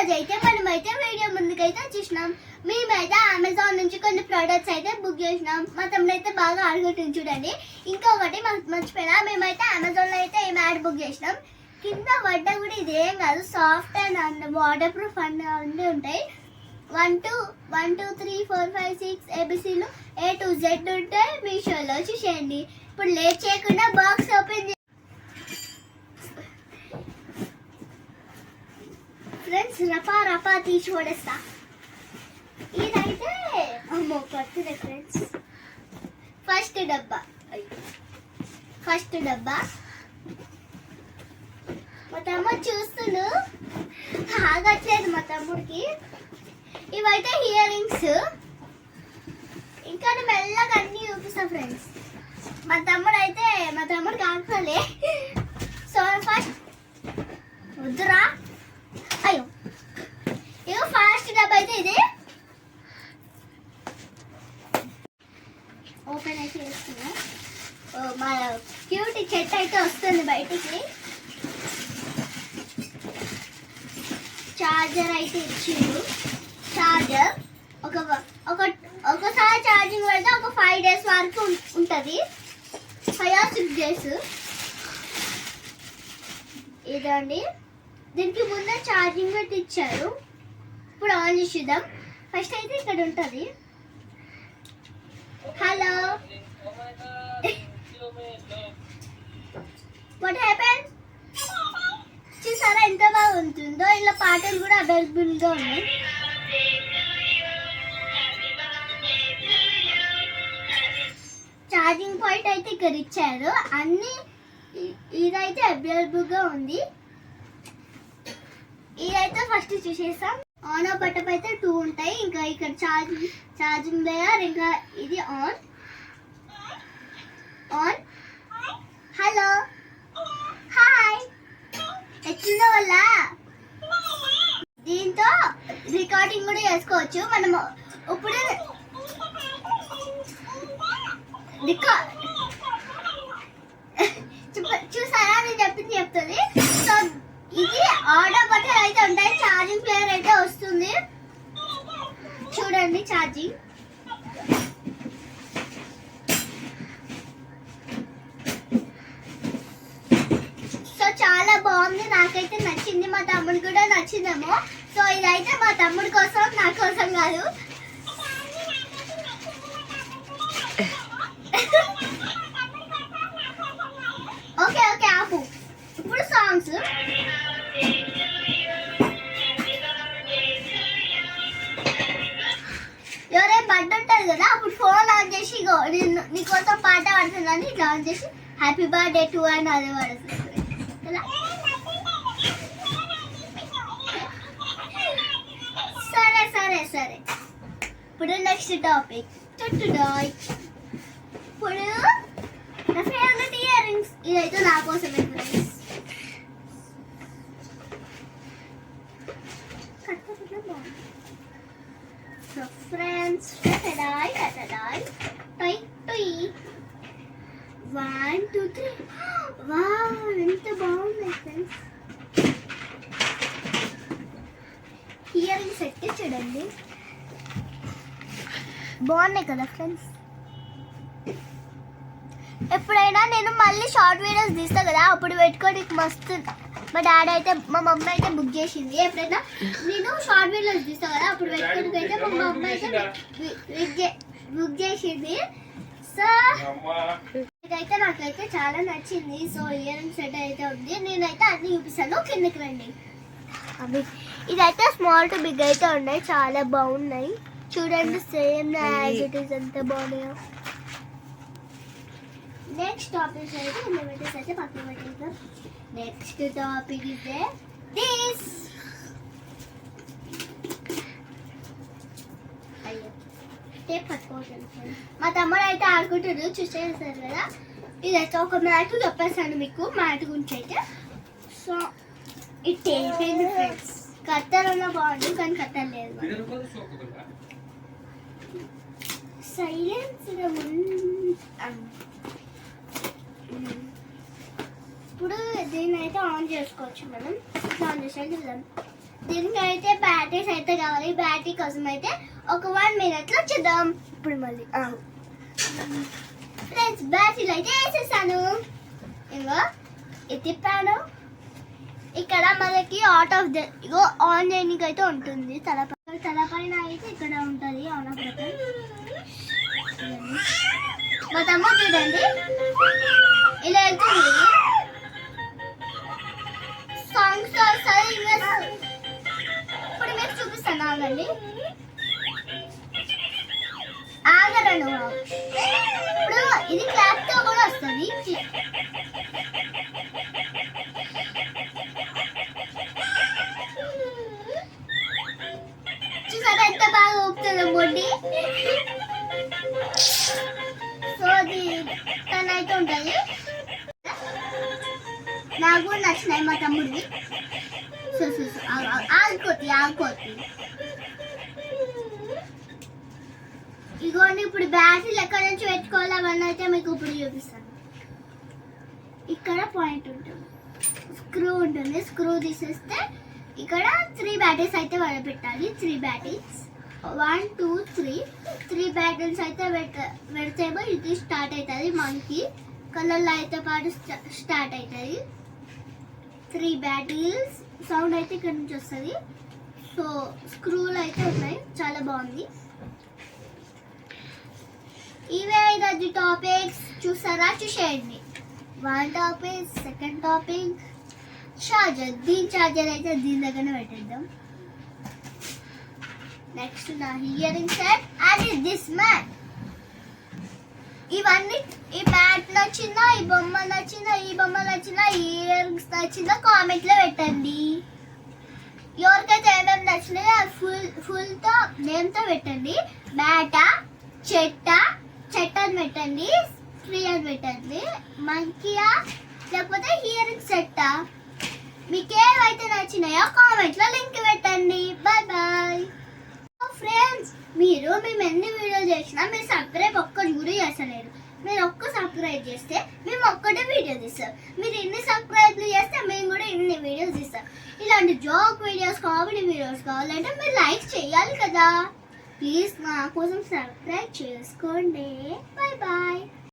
రోజు అయితే మనమైతే వీడియో ముందుకైతే వచ్చేసినాం. మేమైతే అమెజాన్ నుంచి కొన్ని ప్రోడక్ట్స్ అయితే బుక్ చేసినాం. మా తమ్ముడు అయితే బాగా ఆడుకుంటుంది చూడండి. ఇంకొకటి మర్చిపోయినా, మేమైతే అమెజాన్లో అయితే ఏం యాడ్ బుక్ చేసినాం. కింద పడ్డ కూడా ఇదేం కాదు, సాఫ్ట్ అండ్ వాటర్ ప్రూఫ్ అన్నీ ఉంటాయి. 1 2 3 4 5 6 ABCలు A to Z ఉంటాయి. మీషోలో చూసేయండి. ఇప్పుడు లేట్ చేయకుండా బాక్స్ ఓపెన్ చేయండి ఫ్రెండ్స్. రపా తీసి పడేస్తా. ఇదైతే అమ్మో పడుతుంది ఫ్రెండ్స్. ఫస్ట్ డబ్బా మా తమ్ముడు చూస్తుండు, ఆగట్లేదు మా తమ్ముడికి. ఇవైతే ఇయర్ రింగ్స్. ఇంకా మెల్లగా అన్నీ చూపిస్తా ఫ్రెండ్స్. మా తమ్ముడు కాకలే. సో ఫస్ట్ వద్దురా, అయ్యో ఇగో ఫస్ట్ డబ్బా అయితే ఇది ఓపెన్ అయితే చేస్తున్నా. మా క్యూట్ చెట్టు అయితే వస్తుంది బయటికి. చార్జర్ అయితే ఇచ్చిండు. చార్జర్ ఒకసారి ఛార్జింగ్ పెడితే ఒక 5 days వరకు ఉంటుంది. 5 or 6 days. ఇదండి, దీనికి ముందే ఛార్జింగ్ పెట్టి ఇచ్చారు. ఇప్పుడు ఆన్ చేద్దాం. ఫస్ట్ అయితే ఇక్కడ ఉంటుంది. Hello, what happen? చూసారా ఎంత బాగా ఉంటుందో. ఇలా పాటలు కూడా అవైలబుల్గా ఉన్నాయి. ఛార్జింగ్ పాయింట్ అయితే ఇక్కడ ఇచ్చారు. అన్ని ఇదైతే అవైలబుల్గా ఉంది. ఇదైతే ఫస్ట్ చూసేసాం. ఆన్ ఆఫ్ బటన్ అయితే 2 ఉంటాయి. ఇంకా ఇక్కడ ఛార్జింగ్ లేయర్, ఇంకా ఇది ఆన్. హలో, హాయ్, ఎట్లుందో వల్ల దీంతో రికార్డింగ్ కూడా చేసుకోవచ్చు. మనం ఇప్పుడు చూసారా, నేను చెప్తుంది. సో ఇది ఆర్డర్ బటన్ అయితే ఉంటాయి. ఛార్జింగ్ ప్లేయర్ అయితే వస్తుంది చూడండి. ఛార్జింగ్ సో చాలా బాగుంది, నాకైతే నచ్చింది. మా తమ్ముడు కూడా నచ్చిందేమో. సో ఇదైతే మా తమ్ముడి కోసం, నా కోసం కాదు. ఓకే ఆపు. ఇప్పుడు సాంగ్స్. ఎవరైనా బర్త్డే ఉంటుంది కదా, అప్పుడు ఫోన్ ఆన్ చేసి నీకోసం పాట పాడుతుందని ఇట్లా ఆన్ చేసి హ్యాపీ బర్త్డే టు అని అదే పాడుతుంది. సరే. ఇప్పుడు నెక్స్ట్ టాపిక్. ఇప్పుడు నా ఫేవరెట్ ఇయర్ రింగ్స్. ఇదైతే నా కోసమే ఫ్రెండ్స్. కట్టడాయ్ 1 2 3. వావ్, ఎంత బాగుంది ఫ్రెండ్స్. ఇయర్ రింగ్స్ సెట్ చూడండి, బాగున్నాయి కదా ఫ్రెండ్స్. ఎప్పుడైనా నేను మళ్ళీ షార్ట్ వీడియోస్ తీస్తా కదా, అప్పుడు పెట్టుకోవడానికి మస్తు. మా మమ్మీ అయితే బుక్ చేసింది. ఎప్పుడైనా నేను షార్ట్ వీడియోస్ తీస్తా కదా, అప్పుడు పెట్టుకోవడానికి అయితే మా మమ్మీ అయితే బుక్ చేసింది. సో ఇదైతే నాకైతే చాలా నచ్చింది. సో ఇయర్ రింగ్ సెట్ అయితే ఉంది. నేనైతే అన్ని చూపిస్తాను, కిందకి రండి. ఇదైతే స్మాల్ టు బిగ్ అయితే ఉన్నాయి, చాలా బాగున్నాయి చూడండి. సేమ్ యాజ్ ఇట్ ఈస్, ఎంత బాగున్నాయో. నెక్స్ట్ టాపిక్ అయితే పక్కన పెట్టేద్దాం. నెక్స్ట్ టాపిక్ ఇదే దిస్. అయ్యో, టేప్ పట్టుకోవట్లేదు. మా తమ్ముడు అయితే ఆడుకుంటున్నారు, చూసేసారు కదా. ఇదైతే ఒక మ్యాట్ చెప్పేసాను మీకు, మ్యాట్ గురించి అయితే. సో ఇది టేప్ అయింది ఫ్రెండ్స్. కత్తెరలో బాగుంది, కానీ కత్తెర లేదు. సైలెన్స్. ఇప్పుడు దీన్ని అయితే ఆన్ చేసుకోవచ్చు మనం. ఆన్ చేసాక చూద్దాం. దీనికైతే బ్యాటరీస్ అయితే కావాలి. బ్యాటరీ కోసం అయితే ఒక 1 minute లో చూద్దాం. ఇప్పుడు మళ్ళీ ఫ్రెండ్స్ బ్యాటరీలు అయితే వేసేసాను. ఇగో ఇది తిప్పాను. ఇక్కడ మనకి ఆన్ చేయడానికి అయితే ఉంటుంది. తలపైన అయితే ఇక్కడ ఉంటుంది ఆన్ ఆఫ్ బటన్. మా తమ్ముడు చూడండి ఇలా వెళ్తుంది. సాంగ్స్ వస్తాయి. ఇప్పుడు మీకు చూపిస్తాను, ఆగండి. ఆగరను. ఇప్పుడు ఇది క్లాప్ తో కూడా వస్తుంది. చూసారా ఎంత బాగా ఊపుతుందో బొడ్డి. సో అది టన్ అయితే ఉంటుంది. నాకు కూడా నచ్చినాయి మా తమ్ముడివి. సో ఆగుకోతి. ఇగోండి ఇప్పుడు బ్యాటరీలు ఎక్కడి నుంచి పెట్టుకోవాలి అవన్నీ అయితే మీకు ఇప్పుడు చూపిస్తాను. ఇక్కడ పాయింట్ ఉంటుంది, స్క్రూ ఉంటుంది. స్క్రూ తీసేస్తే ఇక్కడ 3 బ్యాటరీస్ అయితే పెట్టాలి. 3 బ్యాటరీస్ 1 2 3 బ్యాటరీస్ అయితే పెడితేమో ఇది స్టార్ట్ అవుతుంది. మనకి కలర్లో అయితే పాటు స్టార్ట్ అవుతుంది. 3 బ్యాటరీస్ సౌండ్ అయితే ఇక్కడ నుంచి వస్తుంది. సో స్క్రూలు అయితే ఉన్నాయి, చాలా బాగుంది. ఇవే 5 టాపిక్స్ చూసారా, చూసేయండి. 1 టాపిక్, 2nd టాపిక్ చార్జర్. దీని చార్జర్ అయితే దీని దగ్గర పెట్టేద్దాం. నెక్స్ట్ నా earring set and this mat. ఇవన్నీ ఈ మ్యాట్ నచ్చిందా, ఈ బొమ్మ నచ్చిందా, ఈ బొమ్మ నచ్చిందా, ఈ ఇయరింగ్స్ నచ్చిందా కామెంట్ లో పెట్టండి. ఎవరికైతే ఏమేమి నచ్చినాయో ఫుల్ తో నేమ్ తో పెట్టండి. మ్యాటా, చెట్ట అని పెట్టండి, ట్రీ అని పెట్టండి, మంకీయా లేకపోతే హియరింగ్ సెట్టా. మీకు ఏవైతే నచ్చినాయో కామెంట్ లో లింక్ పెట్టండి. Bye bye friends. మేము ఎన్ని వీడియోలు చేసినా మీరు సబ్స్క్రైబ్ ఒక్కటి కూడా చేస్తలేరు. మీరు ఒక్క సబ్స్క్రైబ్ చేస్తే మేము ఒక్కటే వీడియో తీస్తాం. మీరు ఎన్ని సబ్స్క్రైబ్లు చేస్తే మేము కూడా ఇన్ని వీడియోస్ తీస్తాం. ఇలాంటి జోక్ వీడియోస్, కామెడీ వీడియోస్ కావాలంటే మీరు లైక్ చేయాలి కదా. ప్లీజ్ నా కోసం సబ్స్క్రైబ్ చేసుకోండి. Bye bye.